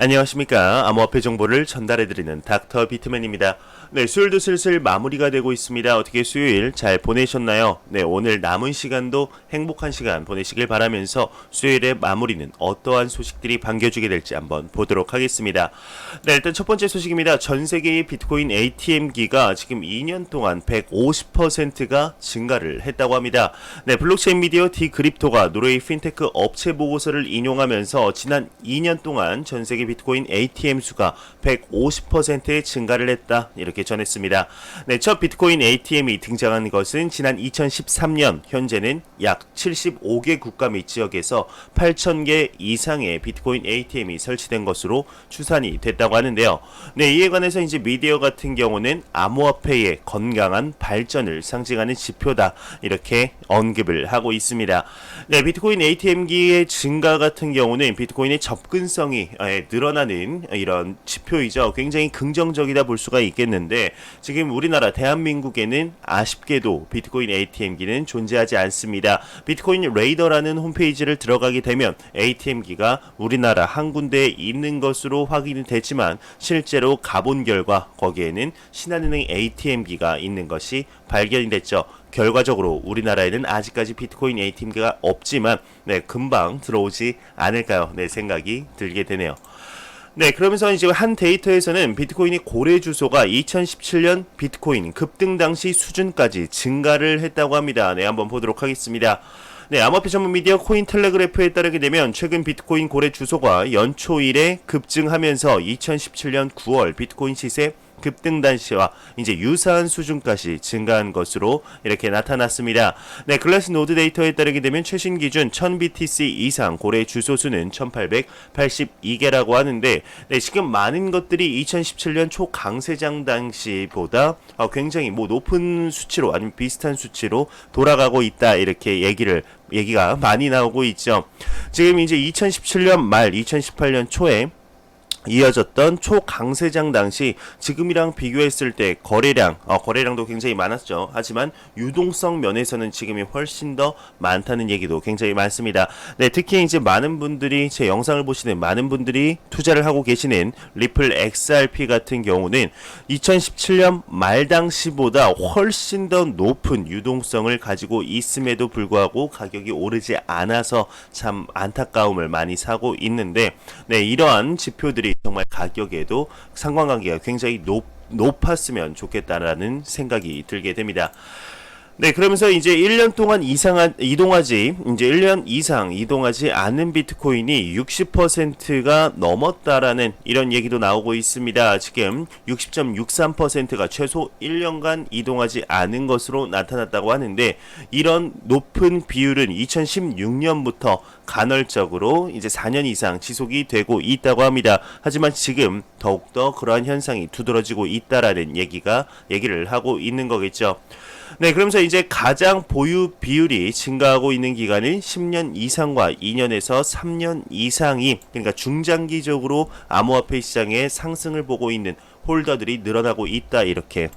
안녕하십니까. 암호화폐 정보를 전달해드리는 닥터 비트맨입니다. 네, 수요일도 슬슬 마무리가 되고 있습니다. 어떻게 수요일 잘 보내셨나요? 네, 오늘 남은 시간도 행복한 시간 보내시길 바라면서 수요일의 마무리는 어떠한 소식들이 반겨주게 될지 한번 보도록 하겠습니다. 네, 일단 첫 번째 소식입니다. 전 세계의 비트코인 ATM기가 지금 2년 동안 150%가 증가를 했다고 합니다. 네, 블록체인 미디어 디크립토가 노르웨이 핀테크 업체 보고서를 인용하면서 지난 2년 동안 전 세계 비트코인 ATM 수가 150%의 증가를 했다, 이렇게 전했습니다. 네, 첫 비트코인 ATM이 등장한 것은 지난 2013년, 현재는 약 75개 국가 및 지역에서 8,000개 이상의 비트코인 ATM이 설치된 것으로 추산이 됐다고 하는데요. 네, 이에 관해서 이제 미디어 같은 경우는 암호화폐의 건강한 발전을 상징하는 지표다, 이렇게 언급을 하고 있습니다. 네, 비트코인 ATM기의 증가 같은 경우는 비트코인의 접근성이 늘어나는 이런 지표이죠. 굉장히 긍정적이다 볼 수가 있겠는데, 지금 우리나라 대한민국에는 아쉽게도 비트코인 ATM기는 존재하지 않습니다. 비트코인 레이더라는 홈페이지를 들어가게 되면 ATM기가 우리나라 한 군데에 있는 것으로 확인이 됐지만, 실제로 가본 결과 거기에는 신한은행 ATM기가 있는 것이 발견이 됐죠. 결과적으로 우리나라에는 아직까지 비트코인 ATM기가 없지만 금방 들어오지 않을까요? 생각이 들게 되네요. 네, 그러면서 이제 한 데이터에서는 비트코인의 고래 주소가 2017년 비트코인 급등 당시 수준까지 증가를 했다고 합니다. 네, 한번 보도록 하겠습니다. 네, 암호화폐 전문 미디어 코인텔레그래프에 따르게 되면 최근 비트코인 고래 주소가 연초일에 급증하면서 2017년 9월 비트코인 시세 급등 단시와 이제 유사한 수준까지 증가한 것으로 이렇게 나타났습니다. 네, 글래스노드 데이터에 따르게 되면 최신 기준 1000BTC 이상 고래 주소수는 1882개라고 하는데, 네, 지금 많은 것들이 2017년 초강세장 당시보다 굉장히 높은 수치로, 아니면 비슷한 수치로 돌아가고 있다, 이렇게 얘기가 많이 나오고 있죠. 지금 이제 2017년 말 2018년 초에 이어졌던 초강세장 당시 지금이랑 비교했을 때 거래량도 굉장히 많았죠. 하지만 유동성 면에서는 지금이 훨씬 더 많다는 얘기도 굉장히 많습니다. 네, 특히 이제 많은 분들이, 제 영상을 보시는 많은 분들이 투자를 하고 계시는 리플 XRP 같은 경우는 2017년 말 당시보다 훨씬 더 높은 유동성을 가지고 있음에도 불구하고 가격이 오르지 않아서 참 안타까움을 많이 사고 있는데, 네, 이러한 지표들이 정말 가격에도 상관관계가 굉장히 높았으면 좋겠다라는 생각이 들게 됩니다. 네, 그러면서 이제 1년 동안 이제 1년 이상 이동하지 않은 비트코인이 60%가 넘었다라는 이런 얘기도 나오고 있습니다. 지금 60.63%가 최소 1년간 이동하지 않은 것으로 나타났다고 하는데, 이런 높은 비율은 2016년부터 간헐적으로 이제 4년 이상 지속이 되고 있다고 합니다. 하지만 지금 더욱더 그러한 현상이 두드러지고 있다라는 얘기를 하고 있는 거겠죠. 네, 그러면서 이제 가장 보유 비율이 증가하고 있는 기간은 10년 이상과 2년에서 3년 이상이, 그러니까 중장기적으로 암호화폐 시장의 상승을 보고 있는 홀더들이 늘어나고 있다, 이렇게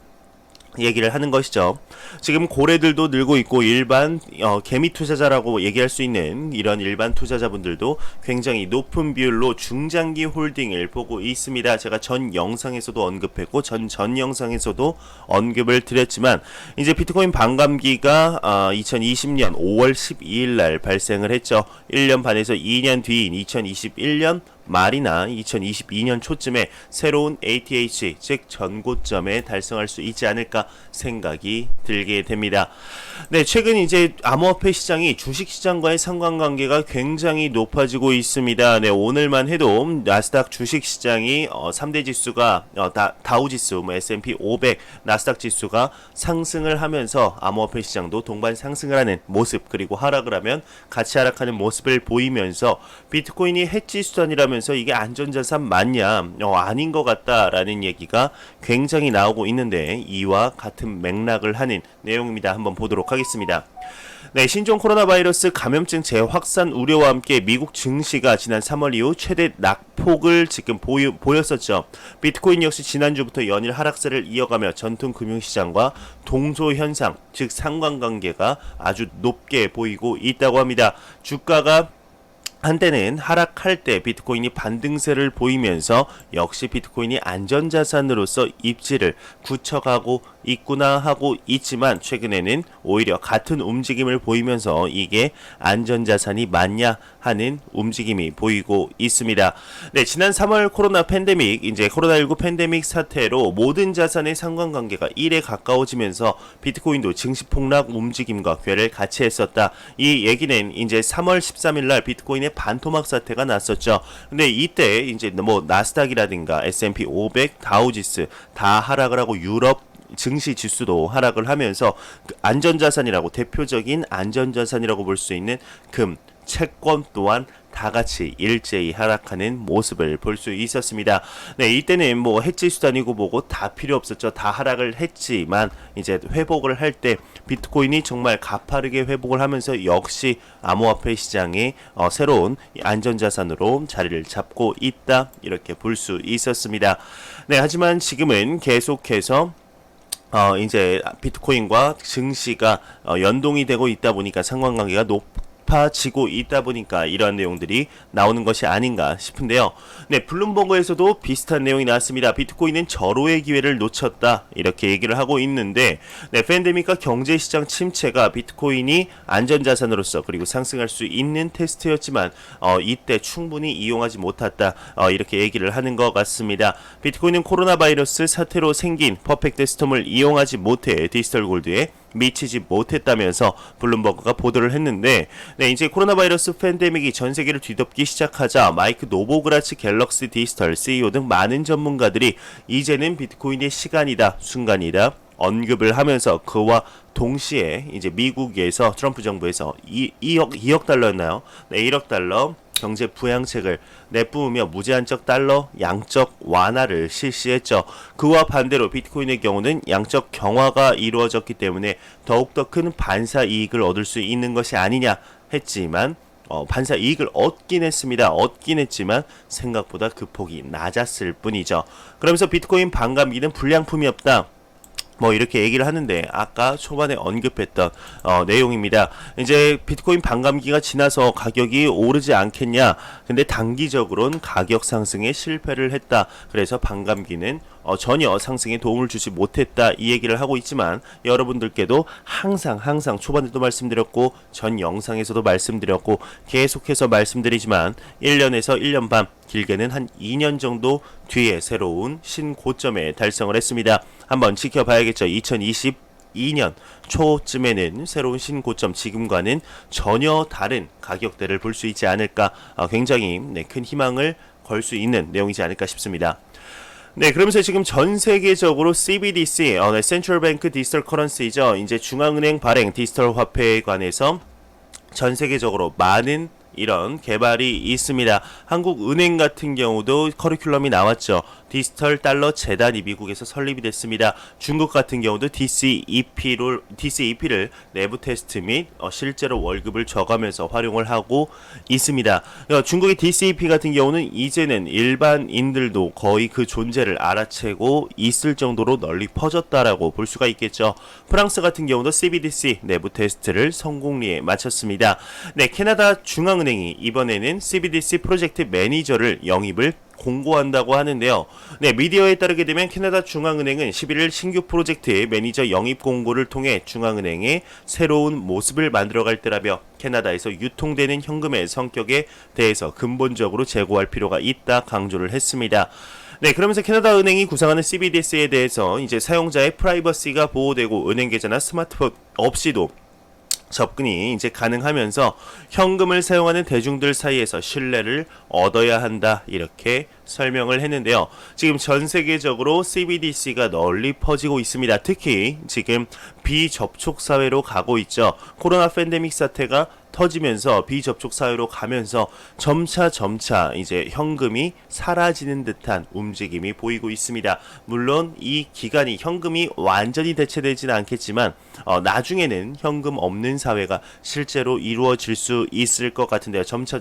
얘기를 하는 것이죠. 지금 고래들도 늘고 있고, 일반 개미 투자자라고 얘기할 수 있는 이런 일반 투자자분들도 굉장히 높은 비율로 중장기 홀딩을 보고 있습니다. 제가 전 영상에서도 언급했고 전 영상에서도 언급을 드렸지만, 이제 비트코인 반감기가 2020년 5월 12일 날 발생을 했죠. 1년 반에서 2년 뒤인 2021년 말이나 2022년 초쯤에 새로운 ATH, 즉 전고점에 달성할 수 있지 않을까 생각이 들게 됩니다. 네, 최근 이제 암호화폐 시장이 주식시장과의 상관관계가 굉장히 높아지고 있습니다. 네, 오늘만 해도 나스닥 주식시장이 3대 지수가 다우지수, S&P 500, 나스닥 지수가 상승을 하면서 암호화폐 시장도 동반 상승을 하는 모습, 그리고 하락을 하면 같이 하락하는 모습을 보이면서 비트코인이 해지 수단이라면 이게 안전자산 맞냐, 아닌 것 같다라는 얘기가 굉장히 나오고 있는데, 이와 같은 맥락을 하는 내용입니다. 한번 보도록 하겠습니다. 네, 신종 코로나 바이러스 감염증 재확산 우려와 함께 미국 증시가 지난 3월 이후 최대 낙폭을 지금 보였었죠. 비트코인 역시 지난주부터 연일 하락세를 이어가며 전통 금융시장과 동소현상, 즉 상관관계가 아주 높게 보이고 있다고 합니다. 주가가 한때는 하락할 때 비트코인이 반등세를 보이면서 역시 비트코인이 안전자산으로서 입지를 굳혀가고 있구나 하고 있지만 최근에는 오히려 같은 움직임을 보이면서 이게 안전자산이 맞냐 하는 움직임이 보이고 있습니다. 네, 지난 3월 코로나 팬데믹, 이제 코로나19 팬데믹 사태로 모든 자산의 상관관계가 1에 가까워지면서 비트코인도 증시 폭락 움직임과 궤를 같이 했었다. 이 얘기는 이제 3월 13일 날 비트코인의 반토막 사태가 났었죠. 근데 이때 이제 뭐 나스닥이라든가 S&P 500, 다우지수 다 하락을 하고 유럽 증시 지수도 하락을 하면서 그 안전자산이라고 대표적인 안전자산이라고 볼 수 있는 금, 채권 또한 다 같이 일제히 하락하는 모습을 볼 수 있었습니다. 네, 이때는 뭐 해지 수단이고 뭐고 다 필요 없었죠. 다 하락을 했지만 이제 회복을 할 때 비트코인이 정말 가파르게 회복을 하면서 역시 암호화폐 시장에 새로운 안전자산으로 자리를 잡고 있다 이렇게 볼 수 있었습니다. 네, 하지만 지금은 계속해서 이제 비트코인과 증시가 연동이 되고 있다 보니까 상관관계가 높아지고 있다 보니까 이러한 내용들이 나오는 것이 아닌가 싶은데요. 네, 블룸버그에서도 비슷한 내용이 나왔습니다. 비트코인은 절호의 기회를 놓쳤다 이렇게 얘기를 하고 있는데, 네, 팬데믹과 경제시장 침체가 비트코인이 안전자산으로서 그리고 상승할 수 있는 테스트였지만 이때 충분히 이용하지 못했다 이렇게 얘기를 하는 것 같습니다. 비트코인은 코로나 바이러스 사태로 생긴 퍼펙트 스톰을 이용하지 못해 디지털 골드에 미치지 못했다면서 블룸버그가 보도를 했는데, 네, 이제 코로나 바이러스 팬데믹이 전 세계를 뒤덮기 시작하자 마이크 노보그라치 갤럭시 디지털 CEO 등 많은 전문가들이 이제는 비트코인의 시간이다, 순간이다 언급을 하면서 그와 동시에 이제 미국에서 트럼프 정부에서 2억 달러였나요? 네, 1억 달러 경제 부양책을 내뿜으며 무제한적 달러 양적 완화를 실시했죠. 그와 반대로 비트코인의 경우는 양적 경화가 이루어졌기 때문에 더욱더 큰 반사 이익을 얻을 수 있는 것이 아니냐 했지만 반사 이익을 얻긴 했습니다. 얻긴 했지만 생각보다 그 폭이 낮았을 뿐이죠. 그러면서 비트코인 반감기는 불량품이 없다, 뭐 이렇게 얘기를 하는데 아까 초반에 언급했던 내용입니다. 이제 비트코인 반감기가 지나서 가격이 오르지 않겠냐. 근데 단기적으로는 가격 상승에 실패를 했다. 그래서 반감기는 전혀 상승에 도움을 주지 못했다 이 얘기를 하고 있지만, 여러분들께도 항상 초반에도 말씀드렸고 전 영상에서도 말씀드렸고 계속해서 말씀드리지만 1년에서 1년 반, 길게는 한 2년 정도 뒤에 새로운 신고점에 달성을 했습니다. 한번 지켜봐야겠죠. 2022년 초쯤에는 새로운 신고점, 지금과는 전혀 다른 가격대를 볼 수 있지 않을까, 굉장히 큰 희망을 걸 수 있는 내용이지 않을까 싶습니다. 네, 그러면서 지금 전 세계적으로 CBDC, Central Bank Digital Currency죠. 이제 중앙은행 발행 디지털 화폐에 관해서 전 세계적으로 많은 이런 개발이 있습니다. 한국은행 같은 경우도 커리큘럼이 나왔죠. 디지털 달러 재단이 미국에서 설립이 됐습니다. 중국 같은 경우도 DCEP를 내부 테스트 및 실제로 월급을 줘가면서 활용을 하고 있습니다. 중국의 DCEP 같은 경우는 이제는 일반인들도 거의 그 존재를 알아채고 있을 정도로 널리 퍼졌다라고 볼 수가 있겠죠. 프랑스 같은 경우도 CBDC 내부 테스트를 성공리에 마쳤습니다. 네, 캐나다 중앙은행이 이번에는 CBDC 프로젝트 매니저를 영입을 공고한다고 하는데요. 네, 미디어에 따르게 되면 캐나다 중앙은행은 11일 신규 프로젝트의 매니저 영입 공고를 통해 중앙은행의 새로운 모습을 만들어갈 때라며 캐나다에서 유통되는 현금의 성격에 대해서 근본적으로 재고할 필요가 있다 강조를 했습니다. 네, 그러면서 캐나다 은행이 구상하는 CBDC에 대해서 이제 사용자의 프라이버시가 보호되고 은행 계좌나 스마트폰 없이도 접근이 이제 가능하면서 현금을 사용하는 대중들 사이에서 신뢰를 얻어야 한다 이렇게 설명을 했는데요. 지금 전 세계적으로 CBDC가 널리 퍼지고 있습니다. 특히 지금 비접촉 사회로 가고 있죠. 코로나 팬데믹 사태가 터지면서 비접촉 사회로 가면서 점차 이제 현금이 사라지는 듯한 움직임이 보이고 있습니다. 물론 이 기간이 현금이 완전히 대체되지는 않겠지만 나중에는 현금 없는 사회가 실제로 이루어질 수 있을 것 같은데요. 점차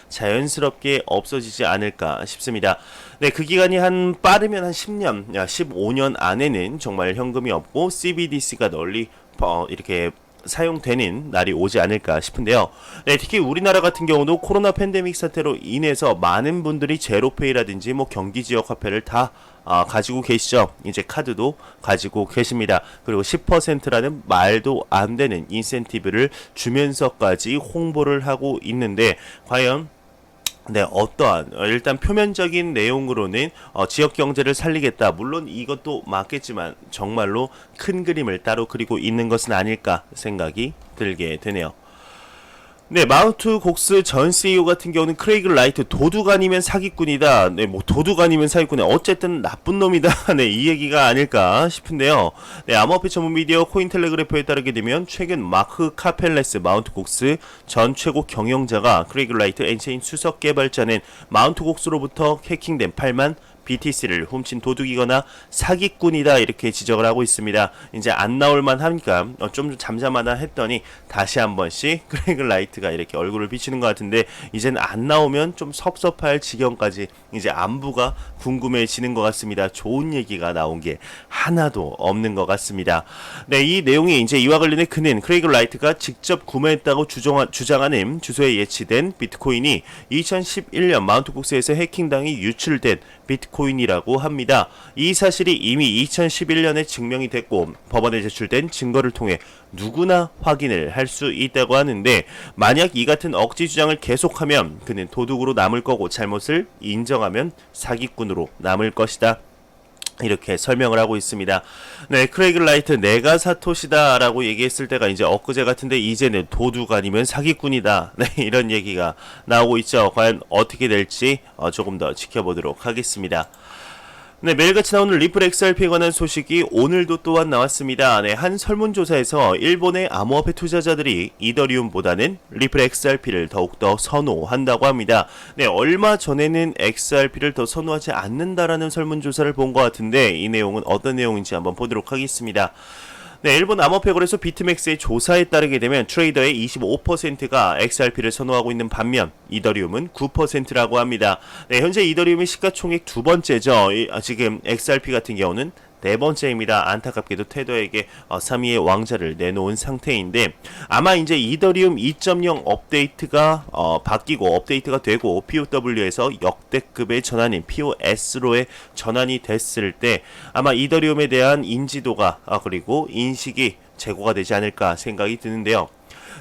자연스럽게 없어지지 않을까 싶습니다. 네, 그 기간이 빠르면 한 10년, 15년 안에는 정말 현금이 없고 CBDC가 널리 이렇게 사용되는 날이 오지 않을까 싶은데요. 네, 특히 우리나라 같은 경우도 코로나 팬데믹 사태로 인해서 많은 분들이 제로페이라든지 뭐 경기 지역 화폐를 다 가지고 계시죠. 이제 카드도 가지고 계십니다. 그리고 10%라는 말도 안 되는 인센티브를 주면서까지 홍보를 하고 있는데 과연 어떠한 일단 표면적인 내용으로는 지역 경제를 살리겠다. 물론 이것도 맞겠지만 정말로 큰 그림을 따로 그리고 있는 것은 아닐까 생각이 들게 되네요. 네, 마운트 곡스 전 CEO 같은 경우는 크레이그 라이트 도둑 아니면 사기꾼이다. 네, 뭐 도둑 아니면 사기꾼이 어쨌든 나쁜 놈이다. 네, 이 얘기가 아닐까 싶은데요. 네, 암호화폐 전문 미디어 코인텔레그래프에 따르게 되면 최근 마크 카펠레스 마운트 곡스 전 최고 경영자가 크레이그 라이트 엔체인 수석 개발자는 마운트 곡스로부터 해킹된 8만 BTC를 훔친 도둑이거나 사기꾼이다 이렇게 지적을 하고 있습니다. 이제 안 나올만 하니까 좀 잠잠하다 했더니 다시 한 번씩 크레이그 라이트가 이렇게 얼굴을 비치는 것 같은데 이젠 안 나오면 좀 섭섭할 지경까지 이제 안부가 궁금해지는 것 같습니다. 좋은 얘기가 나온 게 하나도 없는 것 같습니다. 네, 이 내용이 이제 이와 관련해 그는 크레이그 라이트가 직접 구매했다고 주장하는 주소에 예치된 비트코인이 2011년 마운트 곡스에서 해킹당이 유출된 비트코인이라고 합니다. 이 사실이 이미 2011년에 증명이 됐고 법원에 제출된 증거를 통해 누구나 확인을 할 수 있다고 하는데 만약 이 같은 억지 주장을 계속하면 그는 도둑으로 남을 거고 잘못을 인정하면 사기꾼으로 남을 것이다. 이렇게 설명을 하고 있습니다. 네, 크레이그 라이트 내가 사토시다 라고 얘기했을 때가 이제 엊그제 같은데 이제는 도둑 아니면 사기꾼이다. 네, 이런 얘기가 나오고 있죠. 과연 어떻게 될지 조금 더 지켜보도록 하겠습니다. 네, 매일같이 나오는 리플 XRP에 관한 소식이 오늘도 또한 나왔습니다. 네, 한 설문조사에서 일본의 암호화폐 투자자들이 이더리움보다는 리플 XRP를 더욱더 선호한다고 합니다. 네, 얼마 전에는 XRP를 더 선호하지 않는다라는 설문조사를 본 것 같은데 이 내용은 어떤 내용인지 한번 보도록 하겠습니다. 네, 일본 암호화폐 거래소 비트맥스의 조사에 따르게 되면 트레이더의 25%가 XRP를 선호하고 있는 반면 이더리움은 9%라고 합니다. 네, 현재 이더리움의 시가총액 두 번째죠. 지금 XRP 같은 경우는 네 번째입니다. 안타깝게도 테더에게 3위의 왕자를 내놓은 상태인데 아마 이제 이더리움 2.0 업데이트가 바뀌고 업데이트가 되고 POW에서 역대급의 전환인 POS로의 전환이 됐을 때 아마 이더리움에 대한 인지도가 그리고 인식이 제고가 되지 않을까 생각이 드는데요.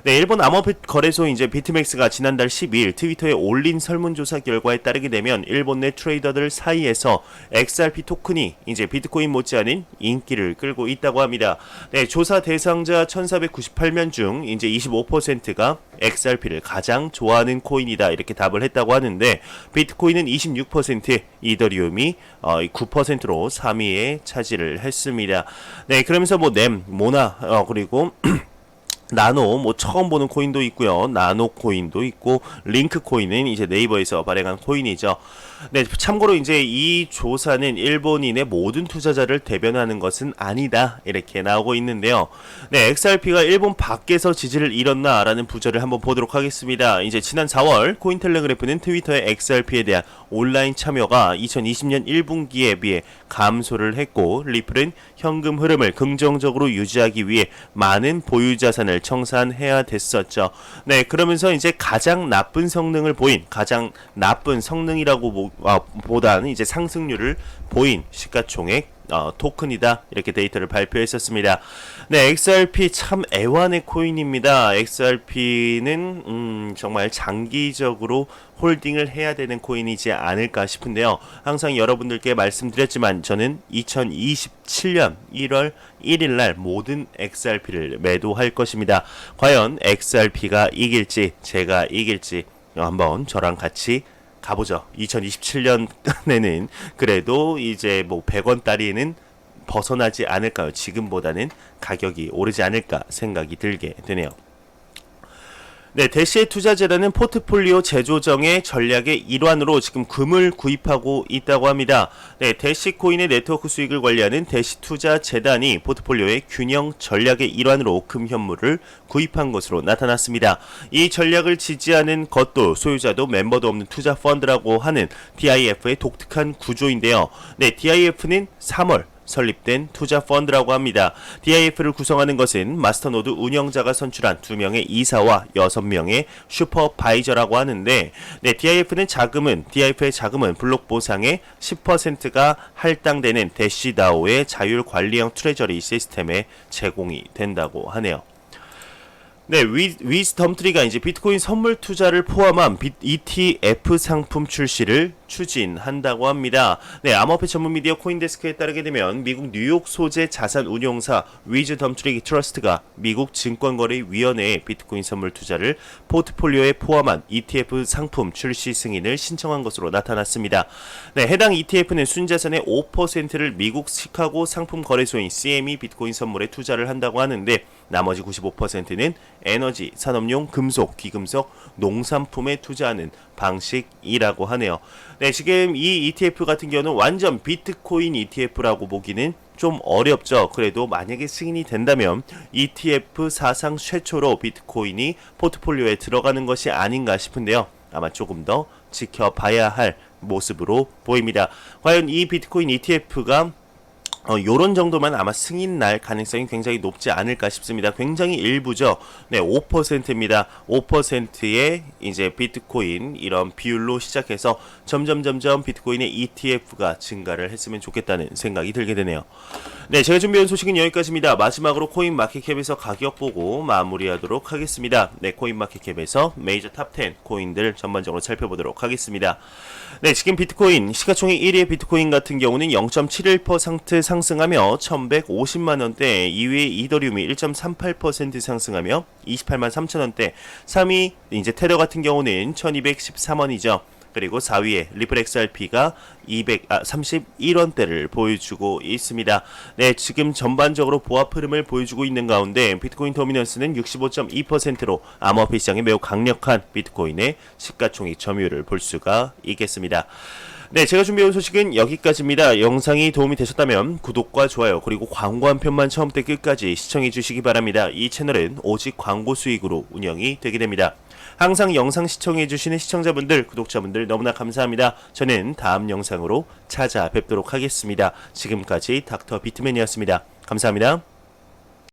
네, 일본 암호화폐 거래소 이제 비트맥스가 지난달 12일 트위터에 올린 설문조사 결과에 따르게 되면 일본 내 트레이더들 사이에서 XRP 토큰이 이제 비트코인 못지않은 인기를 끌고 있다고 합니다. 네, 조사 대상자 1498명 중 이제 25%가 XRP를 가장 좋아하는 코인이다 이렇게 답을 했다고 하는데 비트코인은 26%, 이더리움이 9%로 3위에 차지를 했습니다. 네, 그러면서 뭐 넴, 모나 그리고 나노 뭐 처음 보는 코인도 있고요. 나노 코인도 있고 링크 코인은 이제 네이버에서 발행한 코인이죠. 네, 참고로 이제 이 조사는 일본인의 모든 투자자를 대변하는 것은 아니다 이렇게 나오고 있는데요. 네, XRP가 일본 밖에서 지지를 잃었나라는 부절을 한번 보도록 하겠습니다. 이제 지난 4월 코인텔레그래프는 트위터의 XRP에 대한 온라인 참여가 2020년 1분기에 비해 감소를 했고 리플은 현금 흐름을 긍정적으로 유지하기 위해 많은 보유 자산을 청산해야 됐었죠. 네, 그러면서 이제 가장 나쁜 성능을 보인 가장 나쁜 성능이라고 보다는 이제 상승률을 보인 시가총액 토큰이다 이렇게 데이터를 발표했었습니다. 네, XRP 참 애완의 코인입니다. XRP는 정말 장기적으로 홀딩을 해야 되는 코인이지 않을까 싶은데요. 항상 여러분들께 말씀드렸지만 저는 2027년 1월 1일날 모든 XRP를 매도할 것입니다. 과연 XRP가 이길지 제가 이길지 한번 저랑 같이 가보죠. 2027년에는 그래도 이제 뭐 100원짜리는 벗어나지 않을까요? 지금보다는 가격이 오르지 않을까 생각이 들게 되네요. 네, 대시의 투자재라는 포트폴리오 재조정의 전략의 일환으로 지금 금을 구입하고 있다고 합니다. 네, 대시 코인의 네트워크 수익을 관리하는 대시 투자 재단이 포트폴리오의 균형 전략의 일환으로 금 현물을 구입한 것으로 나타났습니다. 이 전략을 지지하는 것도 소유자도 멤버도 없는 투자 펀드라고 하는 DIF의 독특한 구조인데요. 네, DIF는 3월 설립된 투자 펀드라고 합니다. DIF를 구성하는 것은 마스터노드 운영자가 선출한 2명의 이사와 6명의 슈퍼바이저라고 하는데, 네, DIF의 자금은 블록 보상의 10%가 할당되는 대시다오의 자율 관리형 트레저리 시스템에 제공이 된다고 하네요. 네, 위즈덤트리가 이제 비트코인 선물 투자를 포함한 ETF 상품 출시를 추진한다고 합니다. 네, 암호화폐 전문 미디어 코인데스크에 따르게 되면 미국 뉴욕 소재 자산 운용사 위즈덤트리 트러스트가 미국 증권거래위원회에 비트코인 선물 투자를 포트폴리오에 포함한 ETF 상품 출시 승인을 신청한 것으로 나타났습니다. 네, 해당 ETF는 순자산의 5%를 미국 시카고 상품 거래소인 CME 비트코인 선물에 투자를 한다고 하는데, 나머지 95%는 에너지, 산업용, 금속, 귀금속, 농산품에 투자하는 방식이라고 하네요. 네, 지금 이 ETF 같은 경우는 완전 비트코인 ETF라고 보기는 좀 어렵죠. 그래도 만약에 승인이 된다면 ETF 사상 최초로 비트코인이 포트폴리오에 들어가는 것이 아닌가 싶은데요. 아마 조금 더 지켜봐야 할 모습으로 보입니다. 과연 이 비트코인 ETF가 요런 정도만 아마 승인 날 가능성이 굉장히 높지 않을까 싶습니다. 굉장히 일부죠. 네, 5%입니다. 5%의 이제 비트코인 이런 비율로 시작해서 점점 비트코인의 ETF가 증가를 했으면 좋겠다는 생각이 들게 되네요. 네, 제가 준비한 소식은 여기까지입니다. 마지막으로 코인마켓캡에서 가격 보고 마무리하도록 하겠습니다. 네, 코인마켓캡에서 메이저 탑10 코인들 전반적으로 살펴보도록 하겠습니다. 네, 지금 비트코인 시가총액 1위의 비트코인 같은 경우는 0.71% 상승하며 1150만원대, 2위의 이더리움이 1.38% 상승하며 28만 3천원대, 3위 이제 테러 같은 경우는 1213원이죠. 그리고 4위에 리플 XRP가 31원대를 보여주고 있습니다. 네, 지금 전반적으로 보합 흐름을 보여주고 있는 가운데 비트코인 도미넌스는 65.2%로 암호화폐 시장에 매우 강력한 비트코인의 시가총액 점유율을 볼 수가 있겠습니다. 네, 제가 준비해온 소식은 여기까지입니다. 영상이 도움이 되셨다면 구독과 좋아요, 그리고 광고 한 편만 처음부터 끝까지 시청해 주시기 바랍니다. 이 채널은 오직 광고 수익으로 운영이 되게 됩니다. 항상 영상 시청해 주시는 시청자분들, 구독자분들 너무나 감사합니다. 저는 다음 영상으로 찾아뵙도록 하겠습니다. 지금까지 닥터 비트맨이었습니다. 감사합니다.